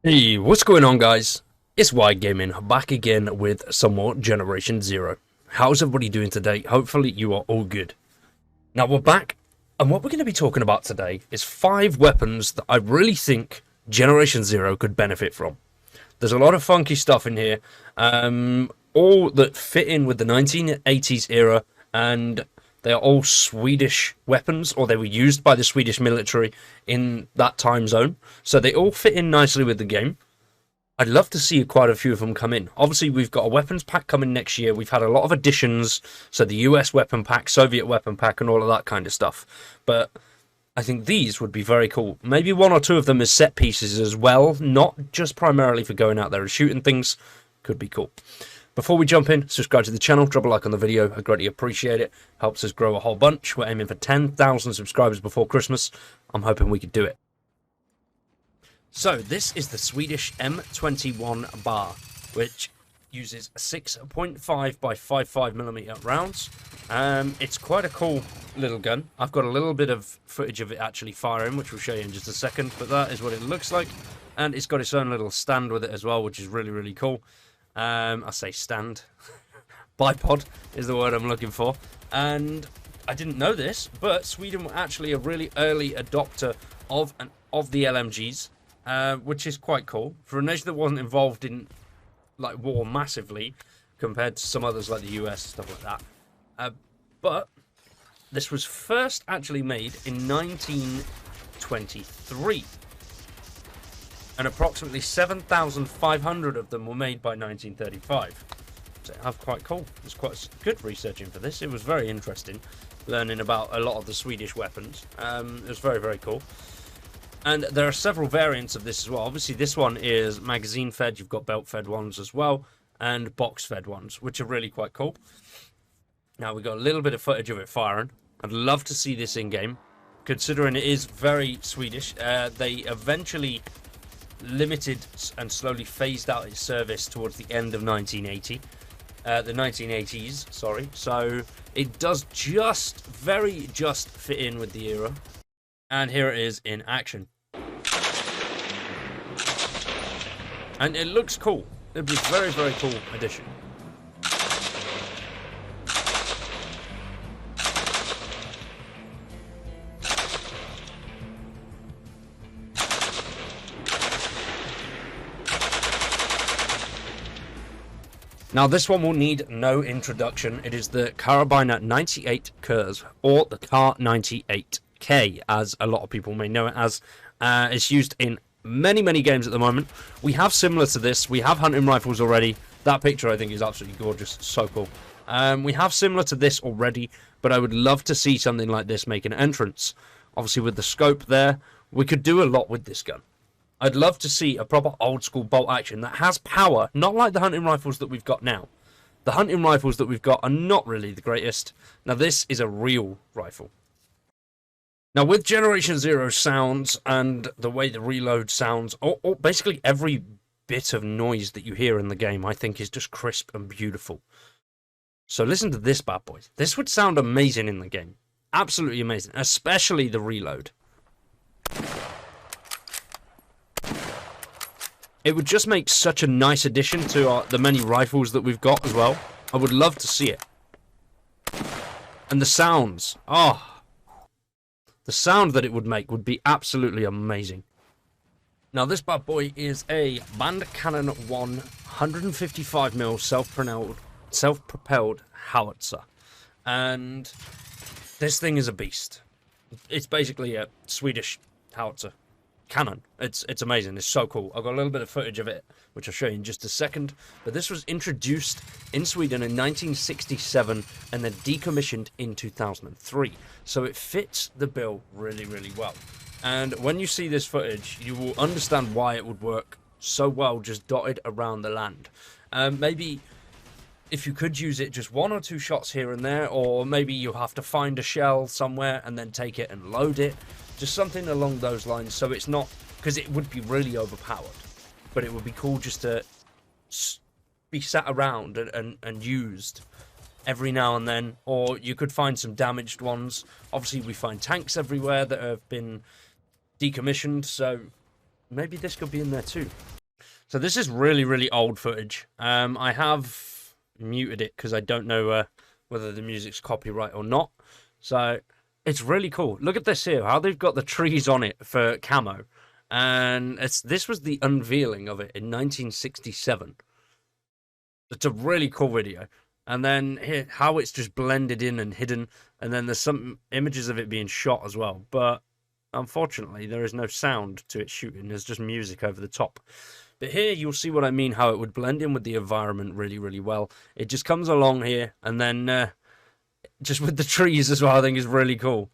Hey, what's going on, guys? It's Wide Gaming back again with some more Generation Zero. How's everybody doing today? Hopefully, you are all good. Now, we're back, and what we're going to be talking about today is 5 weapons that I really think Generation Zero could benefit from. There's a lot of funky stuff in here, all that fit in with the 1980s era, and they are all Swedish weapons, or they were used by the Swedish military in that time zone. So they all fit in nicely with the game. I'd love to see quite a few of them come in. Obviously, we've got a weapons pack coming next year. We've had a lot of additions, so the US weapon pack, Soviet weapon pack, and all of that kind of stuff. But I think these would be very cool. Maybe one or two of them as set pieces as well, not just primarily for going out there and shooting things. Could be cool. Before we jump in, subscribe to the channel, drop a like on the video. I greatly appreciate it. Helps us grow a whole bunch. We're aiming for 10,000 subscribers before Christmas. I'm hoping we could do it. So, this is the Swedish M21 bar, which uses 6.5 by 5.5mm rounds. It's quite a cool little gun. I've got a little bit of footage of it actually firing, which we'll show you in just a second, but that is what it looks like. And it's got its own little stand with it as well, which is really, really cool. I say stand. Bipod is the word I'm looking for. And I didn't know this, but Sweden were actually a really early adopter of the LMGs, which is quite cool for a nation that wasn't involved in like war massively compared to some others like the US, stuff like that. But this was first actually made in 1923. And approximately 7,500 of them were made by 1935. So that's quite cool. It's quite good researching for this. It was very interesting, learning about a lot of the Swedish weapons. It was very, very cool. And there are several variants of this as well. Obviously, this one is magazine-fed. You've got belt-fed ones as well, and box-fed ones, which are really quite cool. Now, we've got a little bit of footage of it firing. I'd love to see this in-game, considering it is very Swedish. They eventually limited and slowly phased out its service towards the end of 1980. The 1980s, sorry. So it does very just fit in with the era. And here it is in action. And it looks cool. It was a very, very cool addition. Now, this one will need no introduction. It is the Carabiner 98 Kurs, or the Kar 98K, as a lot of people may know it as. It's used in many, many games at the moment. We have similar to this. We have hunting rifles already. That picture, I think, is absolutely gorgeous. So cool. We have similar to this already, but I would love to see something like this make an entrance. Obviously, with the scope there, we could do a lot with this gun. I'd love to see a proper old-school bolt action that has power, not like the hunting rifles that we've got now. The hunting rifles that we've got are not really the greatest. Now, this is a real rifle. Now, with Generation Zero sounds and the way the reload sounds, or basically every bit of noise that you hear in the game, I think is just crisp and beautiful. So listen to this bad boy. This would sound amazing in the game. Absolutely amazing, especially the reload. It would just make such a nice addition to the many rifles that we've got as well. I would love to see it. And the sounds. Oh. The sound that it would make would be absolutely amazing. Now, this bad boy is a Band Cannon 1 155mm self-propelled howitzer. And this thing is a beast. It's basically a Swedish howitzer cannon. It's amazing. It's so cool. I've got a little bit of footage of it, which I'll show you in just a second. But this was introduced in Sweden in 1967 and then decommissioned in 2003. So it fits the bill really, really well. And when you see this footage, you will understand why it would work so well just dotted around the land. Maybe if you could use it just 1 or 2 shots here and there, or maybe you have to find a shell somewhere and then take it and load it. Just something along those lines, so it's not, because it would be really overpowered, but it would be cool just to be sat around and used every now and then. Or you could find some damaged ones. Obviously, we find tanks everywhere that have been decommissioned, so maybe this could be in there too. So this is really, really old footage. I have muted it because I don't know whether the music's copyright or not. So it's really cool. Look at this here, how they've got the trees on it for camo. And this was the unveiling of it in 1967. It's a really cool video. And then here, how it's just blended in and hidden. And then there's some images of it being shot as well. But unfortunately, there is no sound to it shooting. There's just music over the top. But here, you'll see what I mean, how it would blend in with the environment really, really well. It just comes along here, and then just with the trees as well, I think is really cool.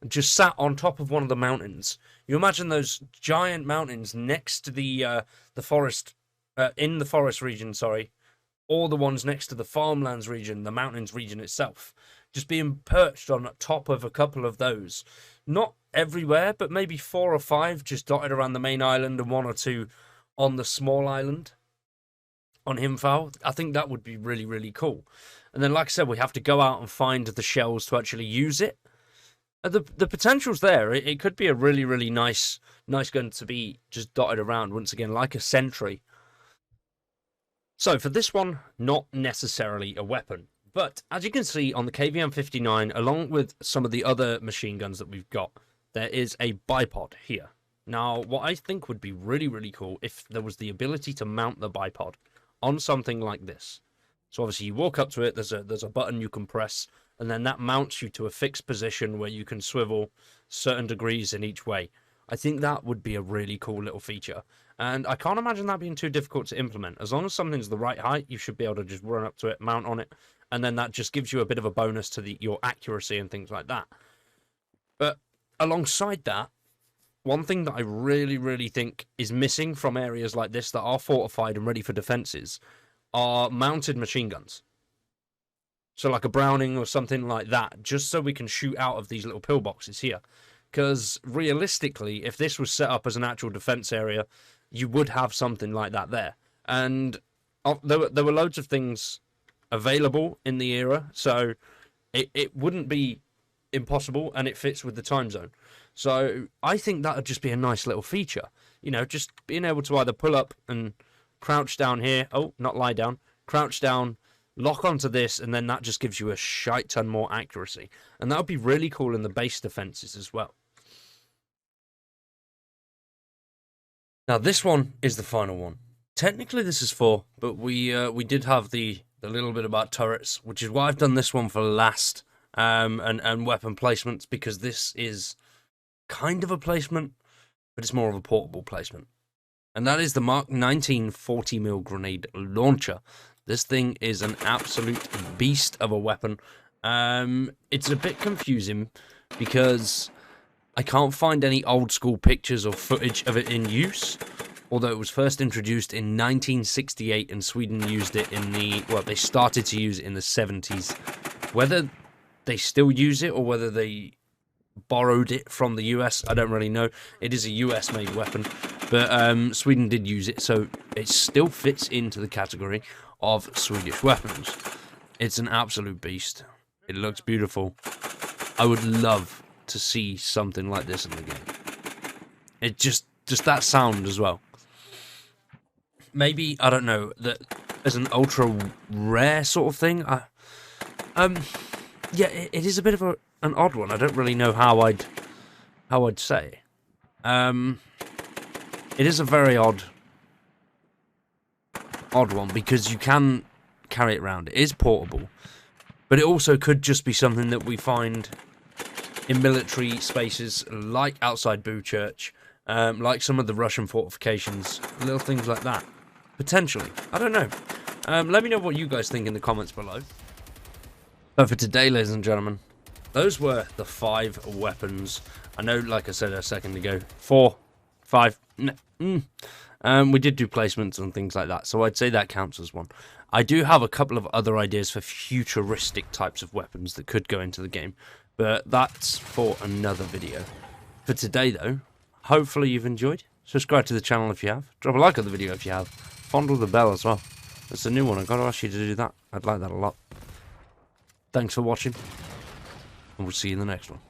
Just sat on top of one of the mountains. You imagine those giant mountains next to the forest, in the forest region, sorry, or the ones next to the farmlands region, the mountains region itself. Just being perched on top of a couple of those. Not everywhere, but maybe 4 or 5 just dotted around the main island and 1 or 2 on the small island on Himfal. I think that would be really, really cool. And then, like I said, we have to go out and find the shells to actually use it. The potential's there. It could be a really, really nice gun to be just dotted around, once again, like a sentry. So, for this one, not necessarily a weapon. But, as you can see on the KVM-59, along with some of the other machine guns that we've got, there is a bipod here. Now, what I think would be really, really cool if there was the ability to mount the bipod on something like this. So obviously you walk up to it, there's a button you can press, and then that mounts you to a fixed position where you can swivel certain degrees in each way. I think that would be a really cool little feature. And I can't imagine that being too difficult to implement. As long as something's the right height, you should be able to just run up to it, mount on it, and then that just gives you a bit of a bonus to your accuracy and things like that. But alongside that, one thing that I really, really think is missing from areas like this that are fortified and ready for defenses are mounted machine guns. So like a Browning or something like that, just so we can shoot out of these little pillboxes here. Because realistically, if this was set up as an actual defense area, you would have something like that there. And there were loads of things available in the era, so it wouldn't be impossible, and it fits with the time zone. So I think that would just be a nice little feature. You know, just being able to either pull up and crouch down here. Oh, not lie down. Crouch down, lock onto this, and then that just gives you a shite ton more accuracy. And that would be really cool in the base defenses as well. Now, this one is the final one. Technically, this is 4, but we did have the little bit about turrets, which is why I've done this one for last, and weapon placements, because this is kind of a placement, but it's more of a portable placement. And that is the Mark 19 40mm grenade launcher. This thing is an absolute beast of a weapon. It's a bit confusing because I can't find any old school pictures or footage of it in use, although it was first introduced in 1968 and Sweden used it in they started to use it in the 70s. Whether they still use it or whether they borrowed it from the US, I don't really know. It is a US made weapon, but Sweden did use it, so it still fits into the category of Swedish weapons. It's an absolute beast. It looks beautiful. I would love to see something like this in the game. It just that sound as well. Maybe, I don't know, that as an ultra rare sort of thing. Yeah, it is a bit of an odd one. I don't really know how I'd say. It is a very odd one because you can carry it around. It is portable, but it also could just be something that we find in military spaces, like outside Boo Church, like some of the Russian fortifications, little things like that. Potentially, I don't know. Let me know what you guys think in the comments below. So for today, ladies and gentlemen, those were the 5 weapons. I know, like I said a second ago, 4, 5. We did do placements and things like that, so I'd say that counts as one. I do have a couple of other ideas for futuristic types of weapons that could go into the game, but that's for another video. For today, though, hopefully you've enjoyed. Subscribe to the channel if you have. Drop a like on the video if you have. Fondle the bell as well. That's a new one. I've got to ask you to do that. I'd like that a lot. Thanks for watching, and we'll see you in the next one.